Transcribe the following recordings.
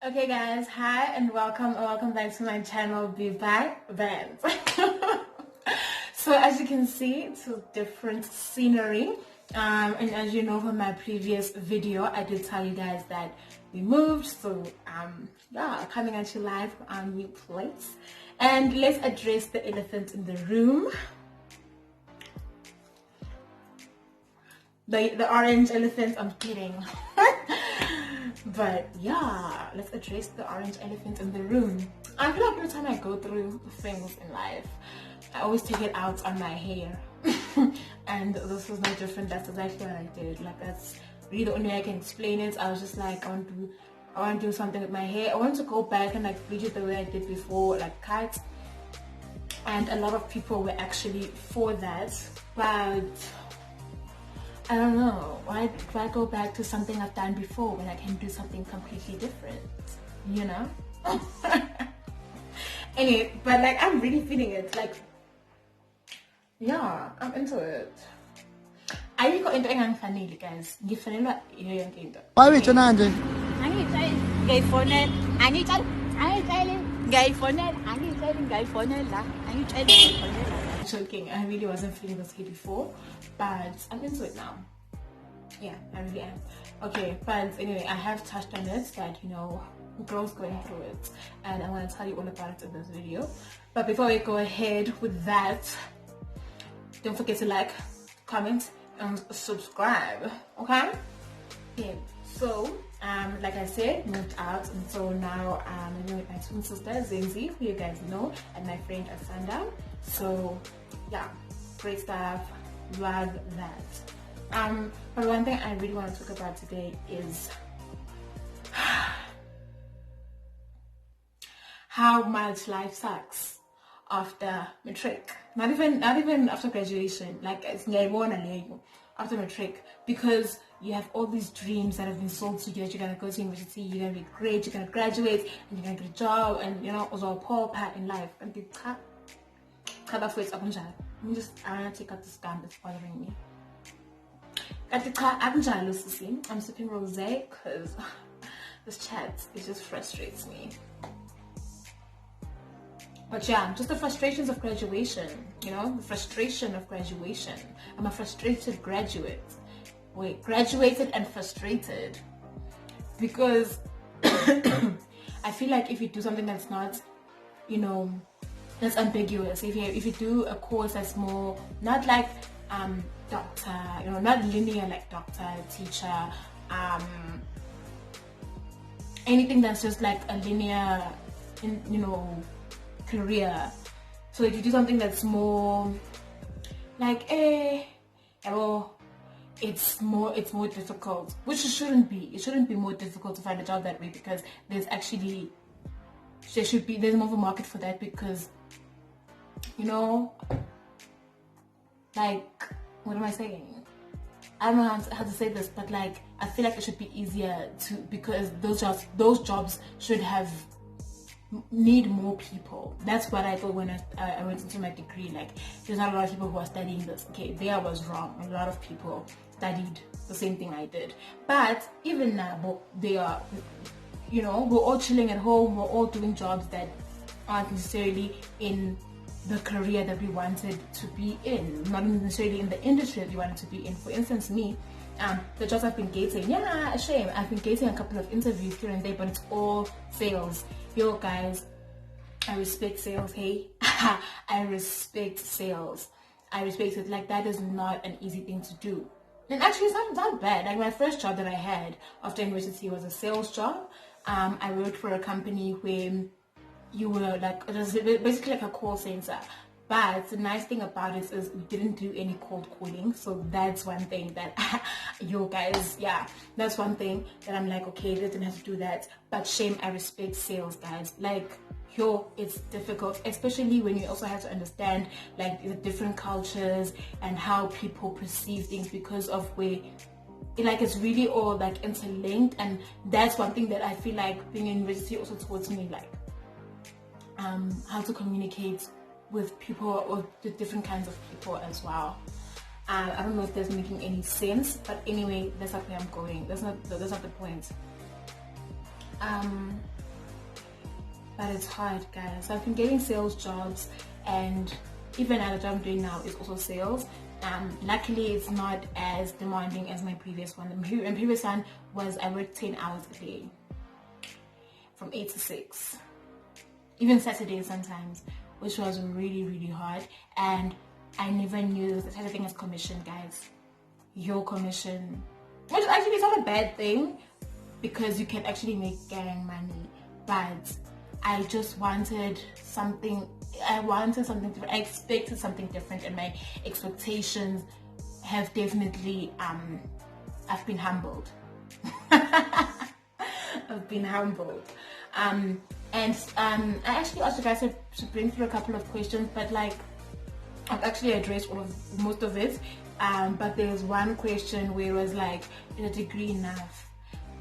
Okay guys, hi and welcome back to my channel. Be back, Bandz. So as you can see, it's a different scenery. And as you know from my previous video, I did tell you guys that we moved. So yeah, coming at you live from our new place. And let's address the elephant in the room. The orange elephant, I'm kidding. But yeah, let's address the orange elephant in the room. I feel like every time I go through things in life, I always take it out on my hair. And this was no different. That's exactly what I did. Like, that's really the only way I can explain it. I was just like, I want to do something with my hair. I want to go back and like bleach it the way I did before, like cut. And a lot of people were actually for that, but I don't know, why do I go back to something I've done before when I can do something completely different, you know? Anyway, but like, I'm really feeling it, like, yeah, I'm into it. Ayikho into engangifanele guys, ngifanelwa iyo yonke into. Wawitsho nanje? Angiyitshayeli, ngiyayifonela, angiyitshayeli, ngayifonela, angiyitshayeli. Joking, I really wasn't feeling this way before, but I'm into it now. Yeah, I really am. Okay, but anyway, I have touched on it that, you know, girls going through it, and I want to tell you all about it in this video. But before we go ahead with that, don't forget to like, comment, and subscribe. Okay? Okay, so like I said, moved out, and so now I'm living with my twin sister Zenzi, who you guys know, and my friend Asanda. So yeah, great stuff, love that. But one thing I really want to talk about today is how much life sucks after matric. Not even after graduation, like it's after matric, because you have all these dreams that have been sold to you that you're gonna go to university, you're gonna be great, you're gonna graduate, and you're gonna get a job, and you know, also a poor part in life. And let me just take out the scam that's bothering me. I'm sipping rosé because this chat, it just frustrates me. But yeah, just the frustrations of graduation, you know, the frustration of graduation. I'm a frustrated graduate. Wait, graduated and frustrated. Because I feel like if you do something that's not, you know, that's ambiguous, if you do a course that's more, not like doctor, you know, not linear like doctor, teacher, anything that's just like a linear, you know, career. So if you do something that's more like it's more difficult, which it shouldn't be. It shouldn't be more difficult to find a job that way, because there's more of a market for that, because, you know, like, what am I saying? I don't know how to say this, but like, I feel like it should be easier to, because those jobs should need more people. That's what I thought when I went into my degree. Like, there's not a lot of people who are studying this. Okay, there I was wrong. A lot of people studied the same thing I did. But even now, they are, you know, we're all chilling at home. We're all doing jobs that aren't necessarily in the career that we wanted to be in, not necessarily in the industry that we wanted to be in. For instance, me, the jobs I've been getting, yeah, shame, I've been getting a couple of interviews here and there, but it's all sales. Yo guys, I respect sales, hey. I respect sales. I respect it. Like, that is not an easy thing to do. And actually, it's not bad. Like, my first job that I had after university was a sales job. I worked for a company where you were like, it was basically like a call center. But the nice thing about it is we didn't do any cold calling. So that's one thing that, yo guys, yeah, that's one thing that I'm like, okay, they didn't have to do that. But shame, I respect sales, guys. Like, yo, it's difficult, especially when you also have to understand like the different cultures and how people perceive things, because of where, like, it's really all like interlinked. And that's one thing that I feel like being in university also taught me, like, how to communicate with people, or with different kinds of people as well. I don't know if that's making any sense, but anyway, that's not where I'm going. That's not the point. but it's hard, guys. So I've been getting sales jobs, and even at the job I'm doing now is also sales. Luckily it's not as demanding as my previous one. My previous one was I worked 10 hours a day from 8 to 6, even Saturdays sometimes, which was really hard. And I never knew there was such a thing as commission, guys. Your commission, which actually is not a bad thing because you can actually make gang money, but I just wanted something. I wanted something different. I expected something different, and my expectations have definitely I've been humbled. I've been humbled. And I actually asked you guys to bring through a couple of questions, but like I've actually addressed most of it. But there was one question where it was like, is a degree enough?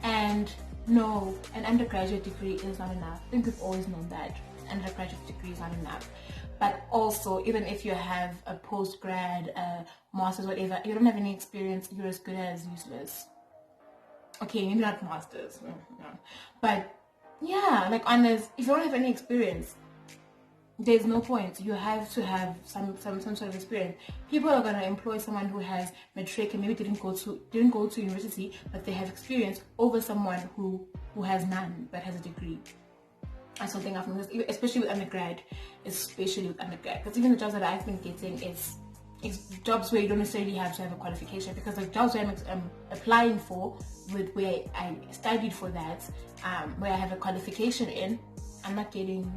And no, an undergraduate degree is not enough. I think we've always known that undergraduate degree is not enough. But also, even if you have a postgrad, a master's, whatever, you don't have any experience, you're as good as useless. Okay, maybe not masters, no. But yeah, like honest, if you don't have any experience, there's no point. You have to have some sort of experience. People are gonna employ someone who has matric and maybe didn't go to university, but they have experience over someone who has none but has a degree. That's something I've noticed, especially with undergrad. Because even the jobs that I've been getting is jobs where you don't necessarily have to have a qualification, because the jobs where I'm applying for, with where I studied for that, where I have a qualification in, I'm not getting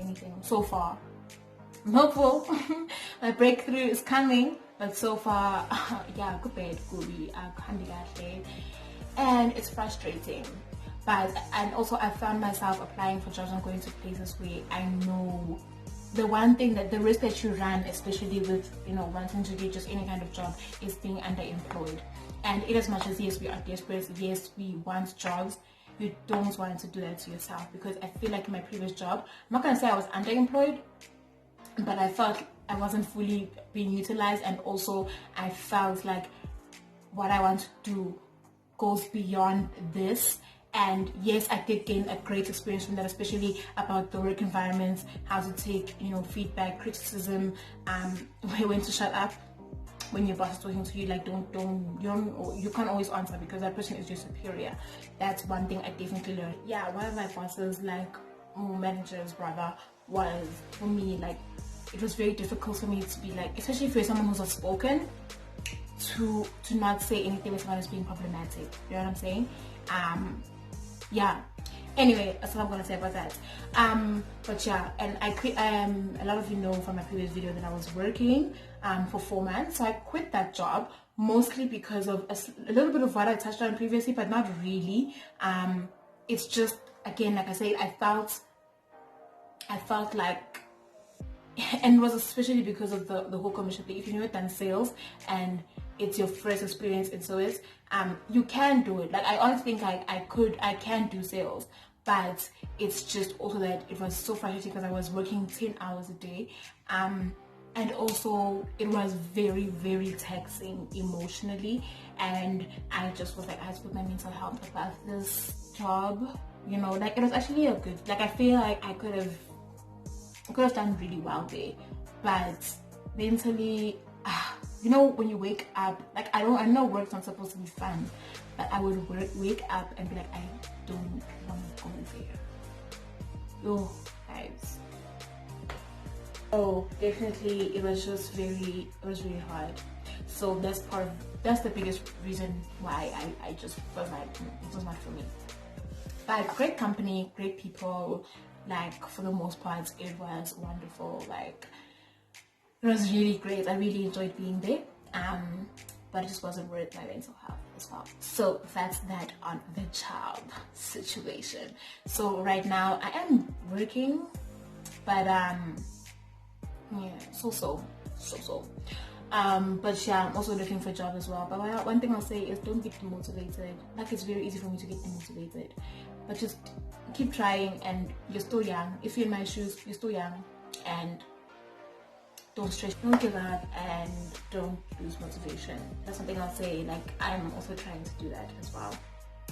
anything so far. I'm hopeful my breakthrough is coming, but so far yeah, and it's frustrating. And also I found myself applying for jobs and going to places where I know the one thing, that the risk that you run, especially with wanting to get just any kind of job, is being underemployed. And in as much as yes, we are desperate, yes, we want jobs, you don't want to do that to yourself. Because I feel like in my previous job, I'm not gonna say I was underemployed, but I felt I wasn't fully being utilized, and also I felt like what I want to do goes beyond this. And yes, I did gain a great experience from that, especially about the work environment, how to take feedback, criticism, when to shut up when your boss is talking to you. Like you can't always answer because that person is your superior. That's one thing I definitely learned. Yeah, one of my bosses, like managers rather, was, for me, like it was very difficult for me to be like, especially if you're someone who's outspoken, to not say anything when someone is being problematic. You know what I'm saying? Yeah, anyway, that's what I'm gonna say about that. But yeah, and I quit. A lot of you know from my previous video that I was working for 4 months, so I quit that job mostly because of a little bit of what I touched on previously, but not really. It's just, again, like I said, I felt like, and it was especially because of the whole commission thing. If you've never done sales and it's your first experience in sales, you can do it. Like I honestly think I can do sales, but it's just also that it was so frustrating because I was working 10 hours a day, and also it was very taxing emotionally, and I just was like, I had to put my mental health above this job. Like it was actually a good, like I feel like I could have done really well there, but mentally, when you wake up, like I know work's not supposed to be fun, but I would wake up and be like, I don't want to go there. Oh, guys. Oh, definitely, it was really hard. So that's the biggest reason why I just was like, it was not for me. But great company, great people, like for the most part, it was wonderful. Like it was really great. I really enjoyed being there. But it just wasn't worth my mental health as well. So that's that on the job situation. So right now I am working, but yeah, so. But yeah, I'm also looking for a job as well. But one thing I'll say is, don't get demotivated. Like it's very easy for me to get demotivated, but just keep trying. And you're still young. If you're in my shoes, you're still young, and don't stress, don't give up, and don't lose motivation. That's something I'll say. Like I'm also trying to do that as well.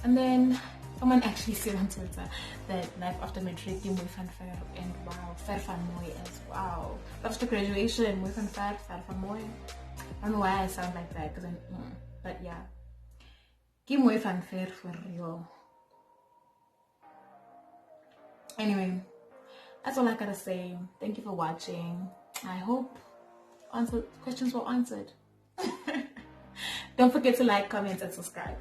And then someone actually said on Twitter that life after matric you fan fair, and wow, fair fan moy as wow. After graduation, we fan fair fan moy. I don't know why I sound like that, because but yeah. Give moy fan fair for real. Anyway, that's all I gotta say. Thank you for watching. I hope questions were answered. Don't forget to like, comment, and subscribe.